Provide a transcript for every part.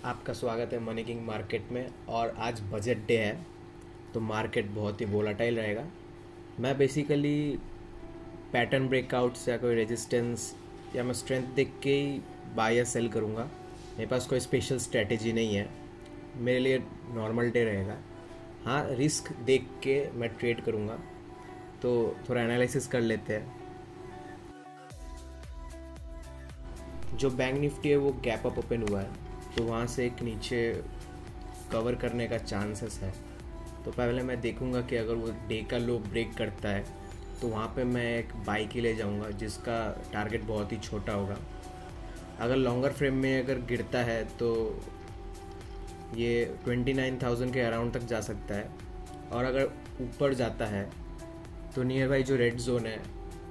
आपका स्वागत है मनी किंग मार्केट में। और आज बजट डे है तो मार्केट बहुत ही वोलाटाइल रहेगा। मैं बेसिकली पैटर्न ब्रेकआउट्स या कोई रेजिस्टेंस या मैं स्ट्रेंथ देख के ही बाय या सेल करूँगा। मेरे पास कोई स्पेशल स्ट्रेटेजी नहीं है, मेरे लिए नॉर्मल डे रहेगा। हाँ, रिस्क देख के मैं ट्रेड करूँगा। तो थोड़ा एनालिसिस कर लेते हैं। जो बैंक निफ्टी है वो गैप अप ओपन हुआ है, तो वहाँ से एक नीचे कवर करने का चांसेस है। तो पहले मैं देखूंगा कि अगर वो डे का लो ब्रेक करता है तो वहाँ पे मैं एक बाई के ले जाऊंगा जिसका टारगेट बहुत ही छोटा होगा। अगर लॉन्गर फ्रेम में अगर गिरता है तो ये 29,000 के अराउंड तक जा सकता है, और अगर ऊपर जाता है तो नियर बाई जो रेड जोन है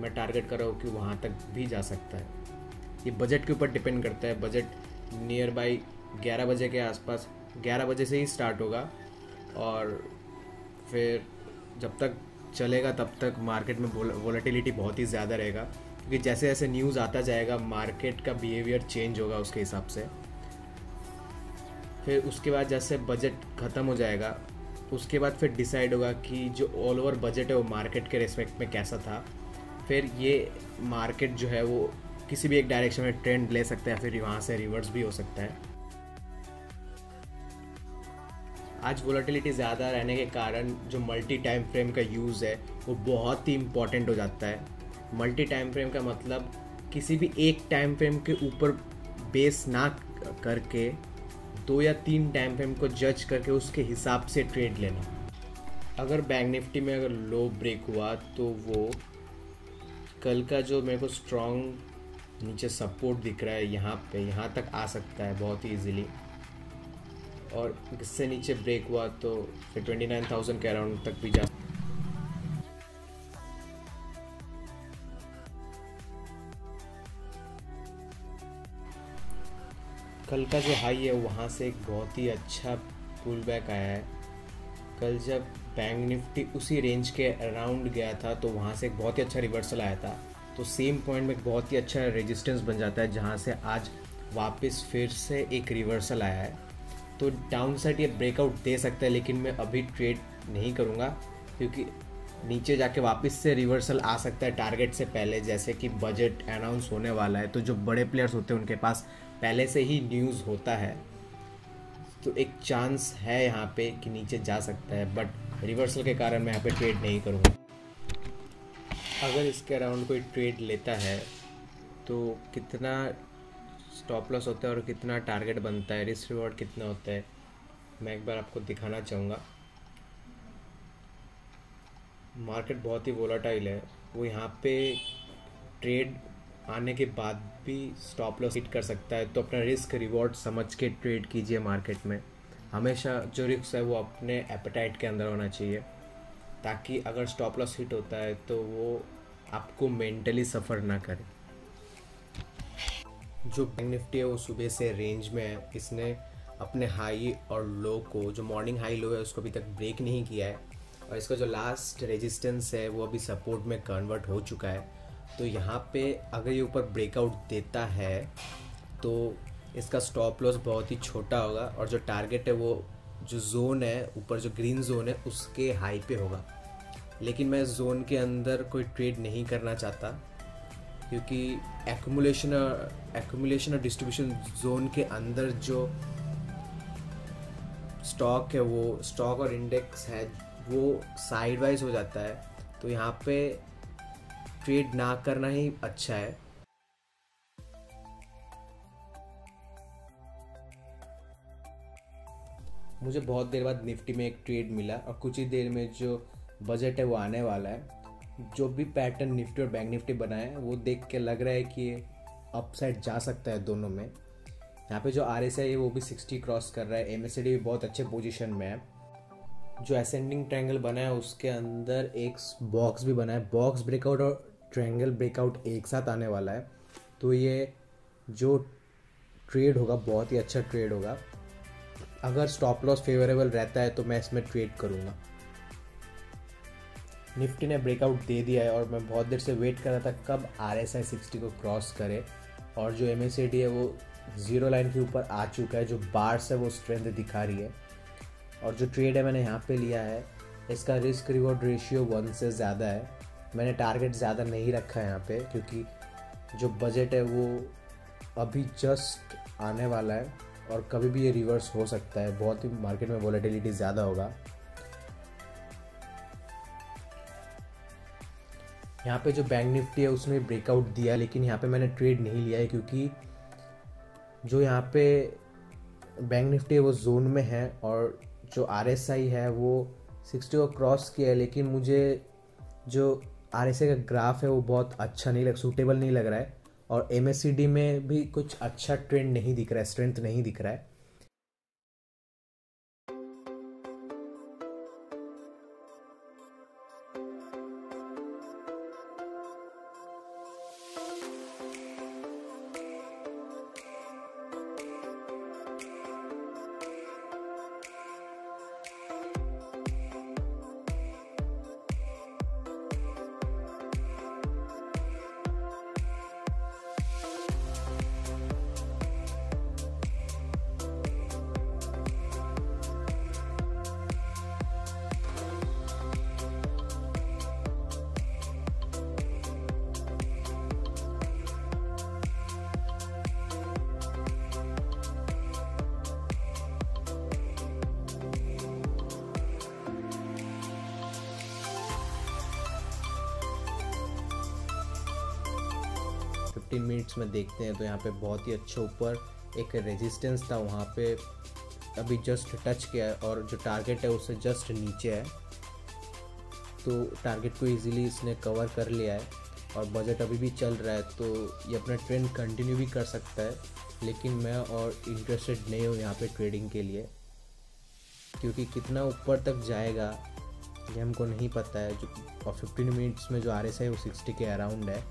मैं टारगेट कर रहा हूँ कि वहाँ तक भी जा सकता है। ये बजट के ऊपर डिपेंड करता है। बजट नियर बाई 11 बजे के आसपास, 11 बजे से ही स्टार्ट होगा और फिर जब तक चलेगा तब तक मार्केट में वोलेटिलिटी बहुत ही ज़्यादा रहेगा, क्योंकि जैसे जैसे न्यूज़ आता जाएगा मार्केट का बिहेवियर चेंज होगा उसके हिसाब से। फिर उसके बाद जैसे बजट ख़त्म हो जाएगा उसके बाद फिर डिसाइड होगा कि जो ऑल ओवर बजट है वो मार्केट के रेस्पेक्ट में कैसा था। फिर ये मार्केट जो है वो किसी भी एक डायरेक्शन में ट्रेंड ले सकता है, फिर वहाँ से रिवर्स भी हो सकता है। आज वोलेटिलिटी ज़्यादा रहने के कारण जो मल्टी टाइम फ्रेम का यूज़ है वो बहुत ही इम्पॉर्टेंट हो जाता है। मल्टी टाइम फ्रेम का मतलब किसी भी एक टाइम फ्रेम के ऊपर बेस ना करके 2 या 3 टाइम फ्रेम को जज करके उसके हिसाब से ट्रेड लेना। अगर बैंक निफ्टी में अगर लो ब्रेक हुआ तो वो कल का जो मेरे को स्ट्रॉन्ग नीचे सपोर्ट दिख रहा है यहाँ तक आ सकता है बहुत ही ईजिली, और इससे नीचे ब्रेक हुआ तो फिर 29,000 के अराउंड तक भी जा। कल का जो हाई है वहाँ से एक बहुत ही अच्छा पुल बैक आया है। कल जब बैंक निफ्टी उसी रेंज के अराउंड गया था तो वहाँ से एक बहुत ही अच्छा रिवर्सल आया था, तो सेम पॉइंट में एक बहुत ही अच्छा रेजिस्टेंस बन जाता है जहाँ से आज वापस फिर से एक रिवर्सल आया है। तो डाउन साइड ये ब्रेकआउट दे सकता है, लेकिन मैं अभी ट्रेड नहीं करूँगा क्योंकि नीचे जाके वापस से रिवर्सल आ सकता है टारगेट से पहले। जैसे कि बजट अनाउंस होने वाला है तो जो बड़े प्लेयर्स होते हैं उनके पास पहले से ही न्यूज़ होता है, तो एक चांस है यहाँ पे कि नीचे जा सकता है, बट रिवर्सल के कारण मैं यहाँ पे ट्रेड नहीं करूँगा। अगर इसके अराउंड कोई ट्रेड लेता है तो कितना स्टॉप लॉस होता है और कितना टारगेट बनता है, रिस्क रिवॉर्ड कितना होता है, मैं एक बार आपको दिखाना चाहूँगा। मार्केट बहुत ही वोलाटाइल है, वो यहाँ पे ट्रेड आने के बाद भी स्टॉप लॉस हिट कर सकता है। तो अपना रिस्क रिवॉर्ड समझ के ट्रेड कीजिए। मार्केट में हमेशा जो रिस्क है वो अपने एपेटाइट के अंदर होना चाहिए, ताकि अगर स्टॉप लॉस हिट होता है तो वो आपको मेंटली सफ़र ना करे। जो बैंक निफ्टी है वो सुबह से रेंज में है। इसने अपने हाई और लो को, जो मॉर्निंग हाई लो है उसको अभी तक ब्रेक नहीं किया है, और इसका जो लास्ट रेजिस्टेंस है वो अभी सपोर्ट में कन्वर्ट हो चुका है। तो यहाँ पे अगर ये ऊपर ब्रेकआउट देता है तो इसका स्टॉप लॉस बहुत ही छोटा होगा, और जो टारगेट है वो जो जोन है ऊपर जो ग्रीन जोन है उसके हाई पे होगा। लेकिन मैं जोन के अंदर कोई ट्रेड नहीं करना चाहता, क्योंकि एक्यूमुलेशन और डिस्ट्रीब्यूशन जोन के अंदर जो स्टॉक है वो स्टॉक और इंडेक्स है वो साइड वाइज हो जाता है। तो यहाँ पे ट्रेड ना करना ही अच्छा है। मुझे बहुत देर बाद निफ्टी में एक ट्रेड मिला, और कुछ ही देर में जो बजट है वो आने वाला है। जो भी पैटर्न निफ्टी और बैंक निफ्टी बनाए हैं वो देख के लग रहा है कि ये अपसाइड जा सकता है दोनों में। यहाँ पे जो RSI है वो भी 60 क्रॉस कर रहा है। MACD भी बहुत अच्छे पोजीशन में है। जो असेंडिंग ट्रायंगल बना है उसके अंदर एक बॉक्स भी बना है। बॉक्स ब्रेकआउट और ट्रायंगल ब्रेकआउट एक साथ आने वाला है, तो ये जो ट्रेड होगा बहुत ही अच्छा ट्रेड होगा। अगर स्टॉप लॉस फेवरेबल रहता है तो मैं इसमें ट्रेड करूँगा। निफ्टी ने ब्रेकआउट दे दिया है और मैं बहुत देर से वेट कर रहा था कब RSI 60 को क्रॉस करे, और जो MACD है वो ज़ीरो लाइन के ऊपर आ चुका है, जो बार्स है वो स्ट्रेंथ दिखा रही है। और जो ट्रेड है मैंने यहाँ पे लिया है, इसका रिस्क रिवॉर्ड रेशियो 1 से ज़्यादा है। मैंने टारगेट ज़्यादा नहीं रखा है यहाँ पे, क्योंकि जो बजट है वो अभी जस्ट आने वाला है और कभी भी ये रिवर्स हो सकता है। बहुत ही मार्केट में वोलेटिलिटी ज़्यादा होगा। यहाँ पे जो बैंक निफ्टी है उसने ब्रेकआउट दिया, लेकिन यहाँ पे मैंने ट्रेड नहीं लिया है, क्योंकि जो यहाँ पे बैंक निफ्टी है वो जोन में है और जो RSI है वो 60 को क्रॉस किया है। लेकिन मुझे जो RSI का ग्राफ है वो बहुत अच्छा नहीं सूटेबल नहीं लग रहा है, और MACD में भी कुछ अच्छा ट्रेंड नहीं दिख रहा है, स्ट्रेंथ नहीं दिख रहा है। मिनट्स में देखते हैं तो यहाँ पे बहुत ही अच्छा ऊपर एक रेजिस्टेंस था, वहाँ पे अभी जस्ट टच किया है और जो टारगेट है उससे जस्ट नीचे है, तो टारगेट को इजीली इसने कवर कर लिया है और बजट अभी भी चल रहा है, तो ये अपना ट्रेंड कंटिन्यू भी कर सकता है। लेकिन मैं और इंटरेस्टेड नहीं हूँ यहाँ पे ट्रेडिंग के लिए, क्योंकि कितना ऊपर तक जाएगा ये हमको नहीं पता है। जो और 15 मिनट्स में जो RSI है वो 60 के अराउंड है,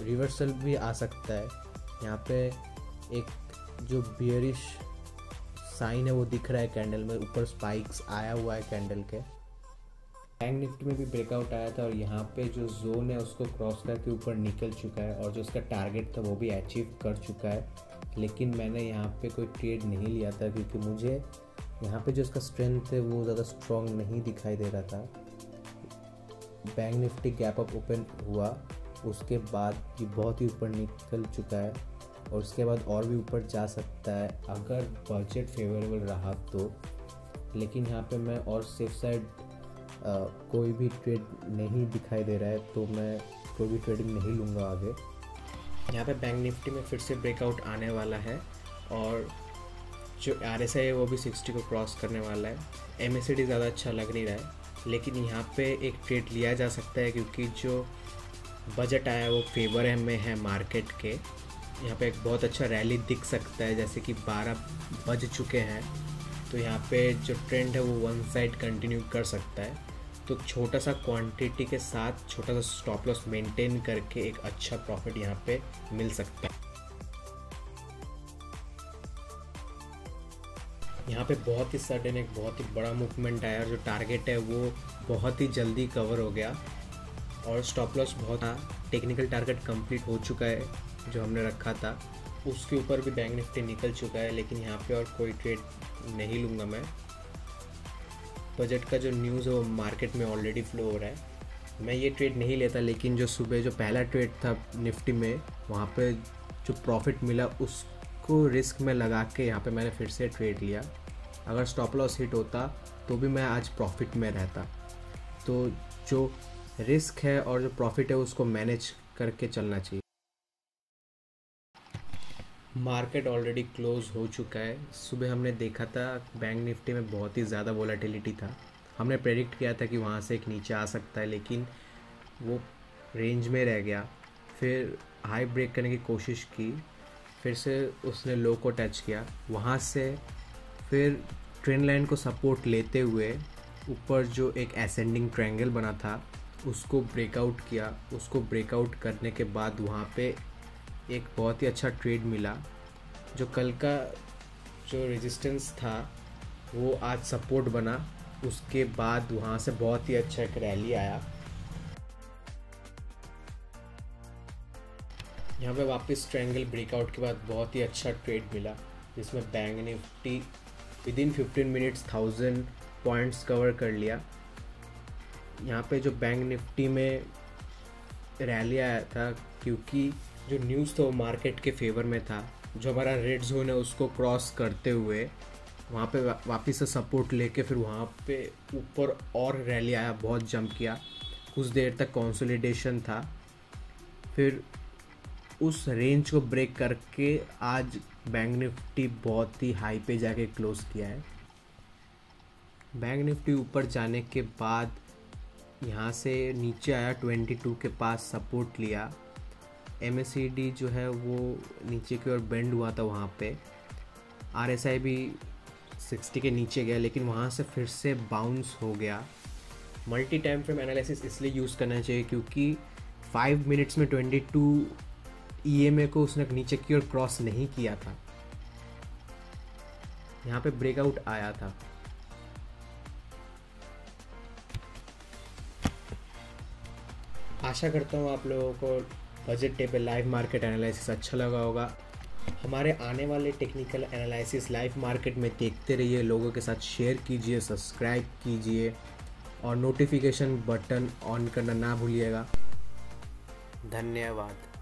रिवर्सल भी आ सकता है। यहाँ पे एक जो बियरिश साइन है वो दिख रहा है कैंडल में, ऊपर स्पाइक्स आया हुआ है कैंडल के। बैंक निफ्टी में भी ब्रेकआउट आया था और यहाँ पे जो जोन है उसको क्रॉस करके ऊपर निकल चुका है और जो उसका टारगेट था वो भी अचीव कर चुका है। लेकिन मैंने यहाँ पे कोई ट्रेड नहीं लिया था, क्योंकि मुझे यहाँ पे जो उसका स्ट्रेंथ है वो ज़्यादा स्ट्रॉन्ग नहीं दिखाई दे रहा था। Bank Nifty gap up open हुआ, उसके बाद ये बहुत ही ऊपर निकल चुका है और उसके बाद और भी ऊपर जा सकता है अगर बजट फेवरेबल रहा तो। लेकिन यहाँ पे मैं और सेफ साइड कोई भी ट्रेड नहीं दिखाई दे रहा है, तो मैं कोई भी ट्रेडिंग नहीं लूँगा आगे। यहाँ पे बैंक निफ्टी में फिर से ब्रेकआउट आने वाला है और जो RSI है वो भी 60 को क्रॉस करने वाला है। MACD ज़्यादा अच्छा लग नहीं रहा है, लेकिन यहाँ पे एक ट्रेड लिया जा सकता है, क्योंकि जो बजट आया है वो फेवर में है मार्केट के। यहाँ पे एक बहुत अच्छा रैली दिख सकता है, जैसे कि 12 बज चुके हैं, तो यहाँ पे जो ट्रेंड है वो वन साइड कंटिन्यू कर सकता है। तो छोटा सा क्वांटिटी के साथ छोटा सा स्टॉप लॉस मेंटेन करके एक अच्छा प्रॉफिट यहाँ पे मिल सकता है। यहाँ पे बहुत ही सडन एक बहुत ही बड़ा मूवमेंट आया और जो टारगेट है वो बहुत ही जल्दी कवर हो गया और स्टॉप लॉस बहुत टेक्निकल टारगेट कंप्लीट हो चुका है जो हमने रखा था, उसके ऊपर भी बैंक निफ्टी निकल चुका है। लेकिन यहाँ पे और कोई ट्रेड नहीं लूँगा मैं। बजट का जो न्यूज़ है वो मार्केट में ऑलरेडी फ्लो हो रहा है, मैं ये ट्रेड नहीं लेता। लेकिन जो सुबह जो पहला ट्रेड था निफ्टी में, वहाँ पे जो प्रॉफिट मिला उसको रिस्क में लगा के यहाँ पे मैंने फिर से ट्रेड लिया। अगर स्टॉप लॉस हिट होता तो भी मैं आज प्रॉफिट में रहता। तो जो रिस्क है और जो प्रॉफिट है उसको मैनेज करके चलना चाहिए। मार्केट ऑलरेडी क्लोज हो चुका है। सुबह हमने देखा था बैंक निफ्टी में बहुत ही ज़्यादा वोलेटिलिटी था, हमने प्रेडिक्ट किया था कि वहाँ से एक नीचे आ सकता है, लेकिन वो रेंज में रह गया। फिर हाई ब्रेक करने की कोशिश की, फिर से उसने लो को टच किया, वहाँ से फिर ट्रेंड लाइन को सपोर्ट लेते हुए ऊपर जो एक असेंडिंग ट्रायंगल बना था उसको ब्रेकआउट किया। उसको ब्रेकआउट करने के बाद वहाँ पे एक बहुत ही अच्छा ट्रेड मिला। जो कल का जो रेजिस्टेंस था वो आज सपोर्ट बना, उसके बाद वहाँ से बहुत ही अच्छा एक रैली आया। यहाँ पे वापस ट्रायंगल ब्रेकआउट के बाद बहुत ही अच्छा ट्रेड मिला, जिसमें bank Nifty with in 15 minutes 1000 points cover कर लिया। यहाँ पे जो बैंक निफ्टी में रैली आया था, क्योंकि जो न्यूज़ था वो मार्केट के फेवर में था। जो हमारा रेड जोन है उसको क्रॉस करते हुए वहाँ पे वापस से सपोर्ट लेके फिर वहाँ पे ऊपर और रैली आया, बहुत जंप किया, कुछ देर तक कंसोलिडेशन था, फिर उस रेंज को ब्रेक करके आज बैंक निफ्टी बहुत ही हाई पे जाके क्लोज किया है। बैंक निफ्टी ऊपर जाने के बाद यहाँ से नीचे आया, 22 के पास सपोर्ट लिया। MACD जो है वो नीचे की ओर बेंड हुआ था, वहाँ पे RSI भी 60 के नीचे गया, लेकिन वहाँ से फिर से बाउंस हो गया। मल्टी टाइम फ्रेम एनालिसिस इसलिए यूज़ करना चाहिए क्योंकि 5 मिनट्स में 22 EMA को उसने नीचे की ओर क्रॉस नहीं किया था, यहाँ पे ब्रेकआउट आया था। आशा करता हूँ आप लोगों को budget table live market analysis अच्छा लगा होगा। हमारे आने वाले टेक्निकल एनालिसिस लाइव मार्केट में देखते रहिए, लोगों के साथ शेयर कीजिए, सब्सक्राइब कीजिए और नोटिफिकेशन बटन ऑन करना ना भूलिएगा। धन्यवाद।